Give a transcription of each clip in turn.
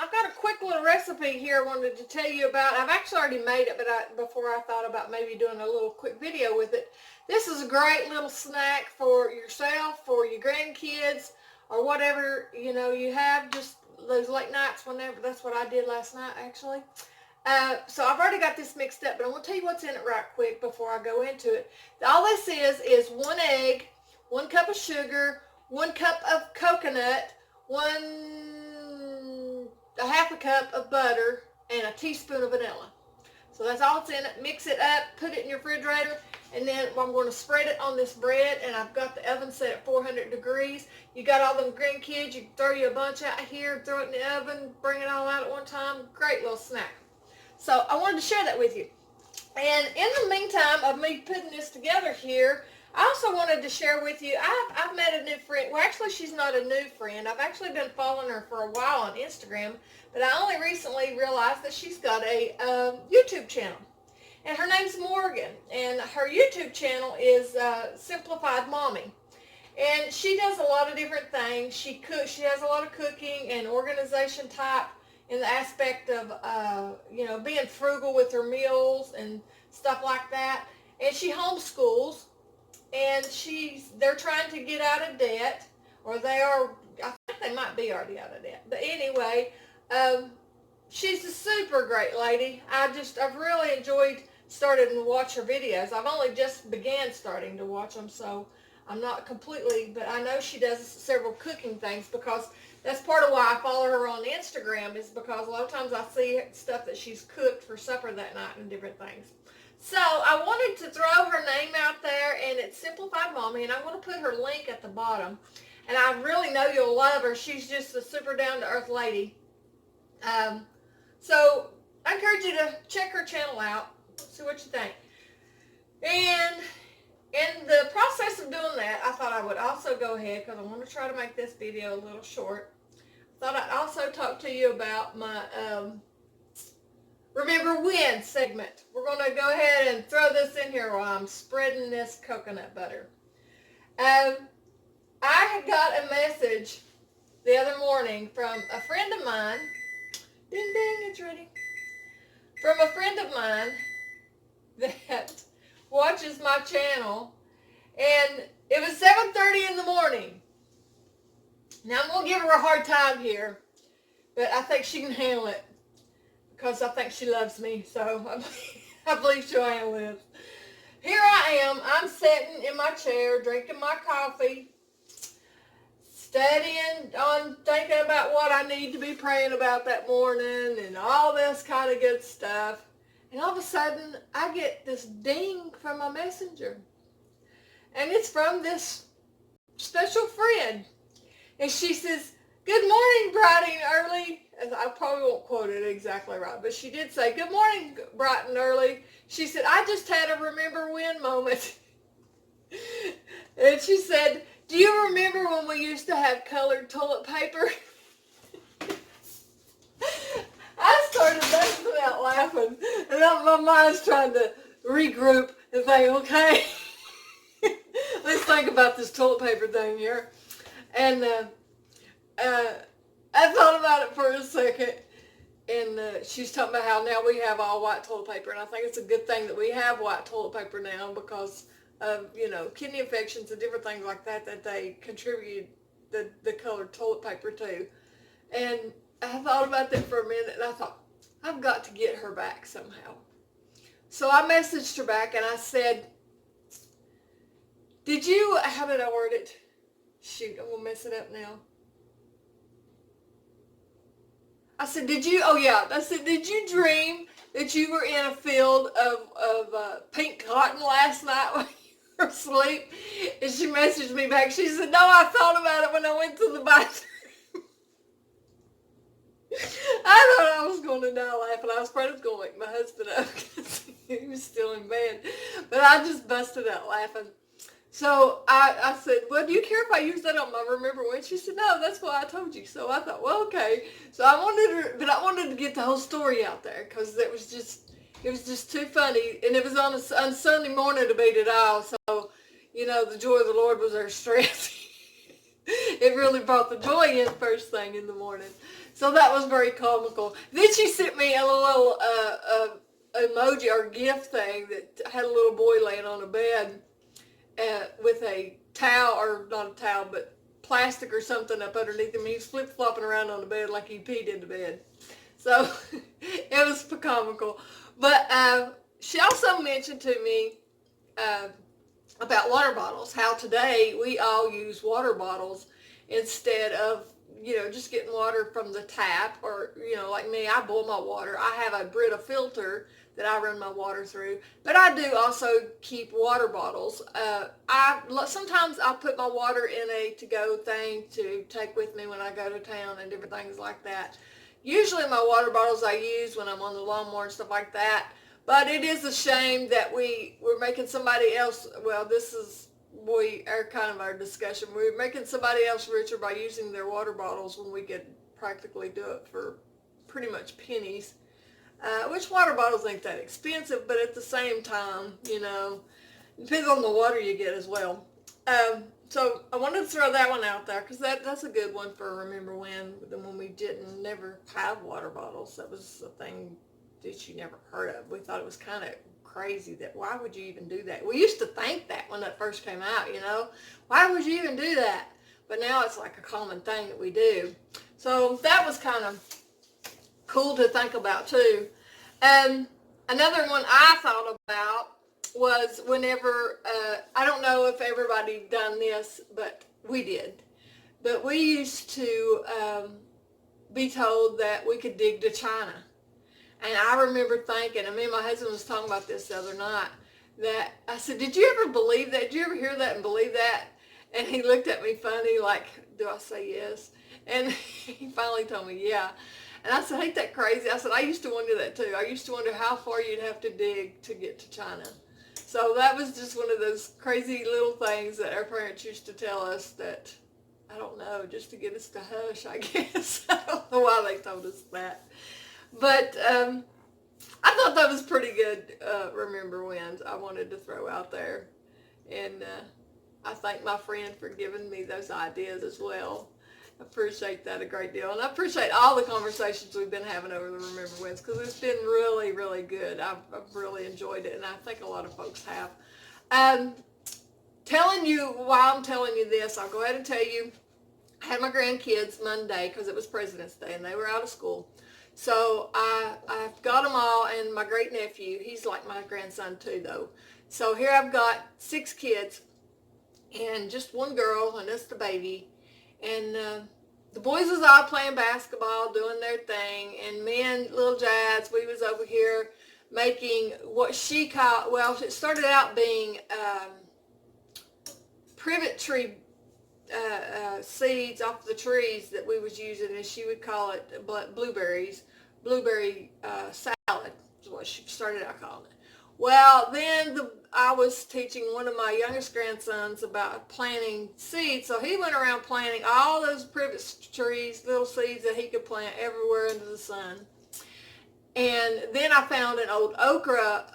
I've got a quick little recipe here I wanted to tell you about. I've actually already made it, but before I thought about maybe doing a little quick video with it. This is a great little snack for yourself, for your grandkids, or whatever, you know, you have, just those late nights whenever. That's what I did last night, actually. So I've already got this mixed up, but I'm going to tell you what's in it right quick before I go into it. All this is 1 egg, 1 cup of sugar, 1 cup of coconut, a half a cup of butter, and a teaspoon of vanilla. So that's all that's in it. Mix it up, put it in your refrigerator, and then I'm going to spread it on this bread, and I've got the oven set at 400 degrees. You got all them grandkids, you can throw you a bunch out here, throw it in the oven, bring it all out at one time. Great little snack. So I wanted to share that with you. And in the meantime of me putting this together here, I also wanted to share with you, I've met a new friend. Well, actually, she's not a new friend. I've actually been following her for a while on Instagram, but I only recently realized that she's got a YouTube channel. And her name's Morgan, and her YouTube channel is Simplified Mommy. And she does a lot of different things. She cooks. She has a lot of cooking and organization type in the aspect of, you know, being frugal with her meals and stuff like that. And she homeschools. And they're trying to get out of debt, or they are, I think they might be already out of debt. But anyway, she's a super great lady. I've really enjoyed starting to watch her videos. I've only just began starting to watch them, so I'm not completely, but I know she does several cooking things, because that's part of why I follow her on Instagram, is because a lot of times I see stuff that she's cooked for supper that night and different things. So I wanted to throw her name out there, and it's Simplified Mommy, and I'm going to put her link at the bottom. And I really know you'll love her. She's just a super down-to-earth lady. So I encourage you to check her channel out, see what you think. And in the process of doing that, I thought I would also go ahead, because I want to try to make this video a little short. I thought I'd also talk to you about my Remember When segment. We're going to go ahead and throw this in here while I'm spreading this coconut butter. I had got a message the other morning from a friend of mine. Ding, ding, it's ready. From a friend of mine that watches my channel. And it was 7:30 in the morning. Now I'm going to give her a hard time here, but I think she can handle it, because I think she loves me, so I believe she'll live. Here I am. I'm sitting in my chair, drinking my coffee, studying on thinking about what I need to be praying about that morning and all this kind of good stuff. And all of a sudden, I get this ding from my messenger. And it's from this special friend. And she says, "Good morning, bright and early." I probably won't quote it exactly right, but she did say, "Good morning, bright and early." She said, "I just had a remember when moment." And she said, "Do you remember when we used to have colored toilet paper?" I started busting out laughing, and my mind's trying to regroup and think, okay, let's think about this toilet paper thing here. And I thought about it for a second, and she's talking about how now we have all white toilet paper, and I think it's a good thing that we have white toilet paper now, because of, you know, kidney infections and different things like that they contribute the colored toilet paper to. And I thought about that for a minute, and I thought, I've got to get her back somehow. So I messaged her back, and I said, how did I word it? Shoot, I'm going to mess it up now. I said, did you dream that you were in a field of pink cotton last night when you were asleep? And she messaged me back. She said, no, I thought about it when I went to the bathroom. I thought I was going to die laughing. I was afraid I was going to wake my husband up because he was still in bed. But I just busted out laughing. So I said, well, do you care if I use that on my remember when? She said, no, that's what I told you. So I thought, well, okay. So I wanted to get the whole story out there, because it was just too funny. And it was on Sunday morning to beat it all. So, you know, the joy of the Lord was our strength. It really brought the joy in first thing in the morning. So that was very comical. Then she sent me a little emoji or gift thing that had a little boy laying on a bed with a towel, or not a towel, but plastic or something up underneath him. He was flip-flopping around on the bed like he peed in the bed. So it was comical. But she also mentioned to me about water bottles, how today we all use water bottles instead of, just getting water from the tap, or, like me, I boil my water. I have a Brita filter that I run my water through, but I do also keep water bottles. Sometimes I put my water in a to-go thing to take with me when I go to town and different things like that. Usually my water bottles I use when I'm on the lawnmower and stuff like that. But it is a shame that we're making somebody else, well, this is our discussion. We're making somebody else richer by using their water bottles when we could practically do it for pretty much pennies. Which water bottles ain't that expensive, but at the same time, depends on the water you get as well. So I wanted to throw that one out there because that's a good one for remember when we didn't never have water bottles. That was a thing that you never heard of. We thought it was kind of crazy that why would you even do that? We used to think that when that first came out, why would you even do that? But now it's like a common thing that we do. So that was kind of cool to think about too. Another one I thought about was whenever, I don't know if everybody done this, but we did. But we used to be told that we could dig to China. And I remember thinking, and me and my husband was talking about this the other night, that I said, did you ever believe that? Did you ever hear that and believe that? And he looked at me funny, like, do I say yes? And he finally told me, yeah. And I said, ain't that crazy? I said, I used to wonder that too. I used to wonder how far you'd have to dig to get to China. So that was just one of those crazy little things that our parents used to tell us that, I don't know, just to get us to hush, I guess. I don't know why they told us that. But I thought that was pretty good remember whens I wanted to throw out there. And I thank my friend for giving me those ideas as well. I appreciate that a great deal. And I appreciate all the conversations we've been having over the remember whens because it's been really, really good. I've really enjoyed it, and I think a lot of folks have. Telling you, while I'm telling you this, I'll go ahead and tell you, I had my grandkids Monday because it was President's Day and they were out of school. So I've got them all, and my great nephew, he's like my grandson too though. So here I've got 6 kids and just one girl, and that's the baby. And the boys was all playing basketball, doing their thing, and me and little Jazz, we was over here making what she called, well, it started out being privet tree seeds off the trees that we was using, and she would call it blueberry salad is what she started out calling it. Well, then I was teaching one of my youngest grandsons about planting seeds, so he went around planting all those privet trees, little seeds that he could plant everywhere into the sun. And then I found an old okra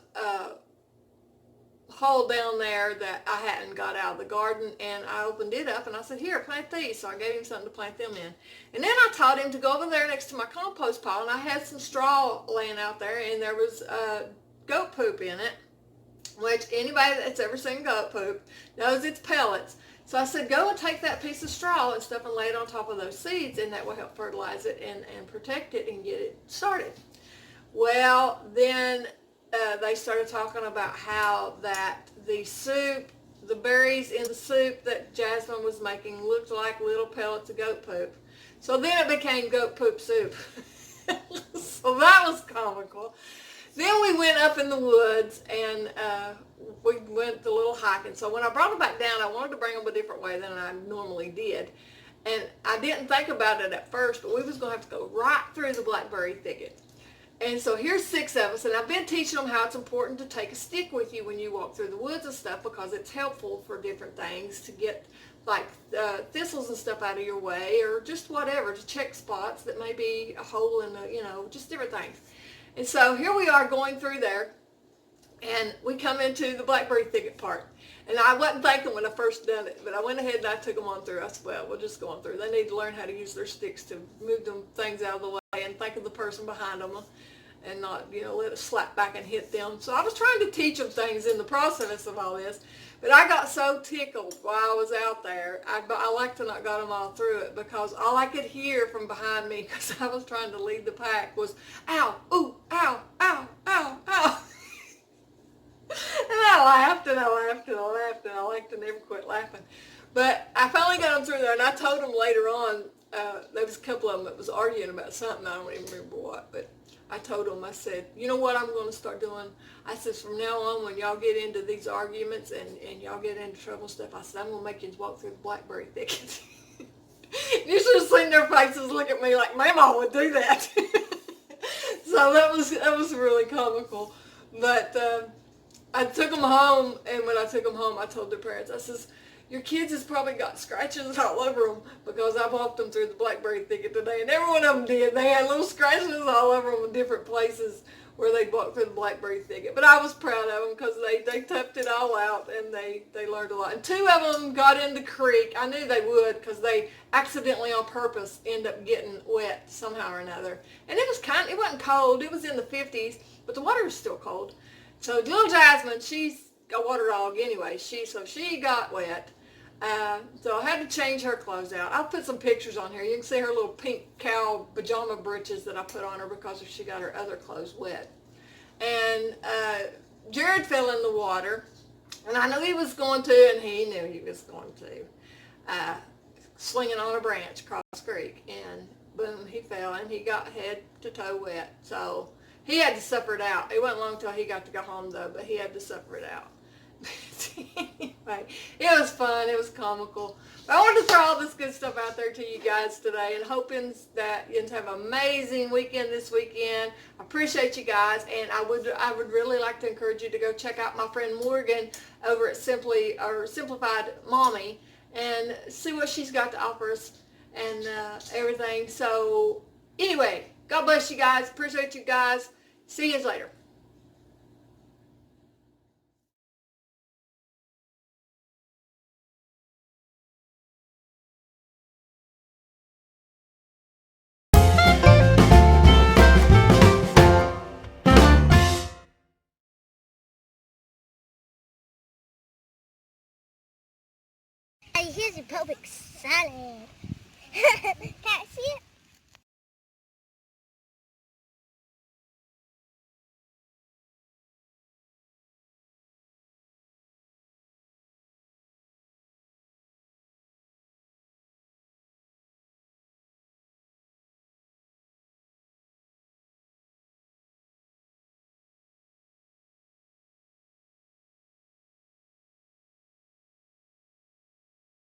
hole down there that I hadn't got out of the garden, and I opened it up and I said, here, plant these. So I gave him something to plant them in. And then I taught him to go over there next to my compost pile, and I had some straw laying out there, and there was goat poop in it, which anybody that's ever seen goat poop knows it's pellets. So I said, go and take that piece of straw and stuff and lay it on top of those seeds, and that will help fertilize it and protect it and get it started. Well, then they started talking about how that the soup, the berries in the soup that Jasmine was making looked like little pellets of goat poop. So then it became goat poop soup. So that was comical. Then we went up in the woods and we went a little hiking. So when I brought them back down, I wanted to bring them a different way than I normally did. And I didn't think about it at first, but we was going to have to go right through the blackberry thicket. And so here's 6 of us, and I've been teaching them how it's important to take a stick with you when you walk through the woods and stuff, because it's helpful for different things to get like thistles and stuff out of your way, or just whatever, to check spots that may be a hole in the, just different things. And so here we are going through there, and we come into the blackberry thicket part. And I wasn't thinking when I first done it, but I went ahead and I took them on through. I said, well, we'll just go on through. They need to learn how to use their sticks to move them things out of the way and think of the person behind them and not, let it slap back and hit them. So I was trying to teach them things in the process of all this. But I got so tickled while I was out there. I like to not got them all through it because all I could hear from behind me, because I was trying to lead the pack, was, ow, ooh, ow, ow, ow, ow. And I laughed and I laughed and I laughed and I laughed and never quit laughing. But I finally got them through there, and I told them later on, there was a couple of them that was arguing about something, I don't even remember what, but I told them, I said, you know what I'm going to start doing? I said, from now on, when y'all get into these arguments and y'all get into trouble and stuff, I said, I'm going to make you walk through the blackberry thicket. You should have seen their faces look at me like, Mama would do that. So that was really comical. But I took them home, and when I took them home, I told their parents, I says, your kids has probably got scratches all over them because I walked them through the blackberry thicket today, and every one of them did. They had little scratches all over them in different places where they'd walk through the blackberry thicket. But I was proud of them because they toughed it all out, and they learned a lot. And two of them got in the creek. I knew they would because they accidentally on purpose end up getting wet somehow or another. And it wasn't cold. It was in the 50s, but the water was still cold. So little Jasmine, she's a water dog anyway. She got wet. So I had to change her clothes out. I'll put some pictures on here. You can see her little pink cow pajama breeches that I put on her because she got her other clothes wet. And Jared fell in the water, and I knew he was going to, and he knew he was going to, swinging on a branch across the creek. And boom, he fell, and he got head to toe wet. So he had to suffer it out. It wasn't long till he got to go home, though, but he had to suffer it out. Anyway, it was fun. It was comical. But I wanted to throw all this good stuff out there to you guys today, and hoping that you have an amazing weekend this weekend. I appreciate you guys, and I would really like to encourage you to go check out my friend Morgan over at Simplified Mommy and see what she's got to offer us and everything. So anyway, God bless you guys. Appreciate you guys. See you later. Hey, here's your public salad. Can't see it?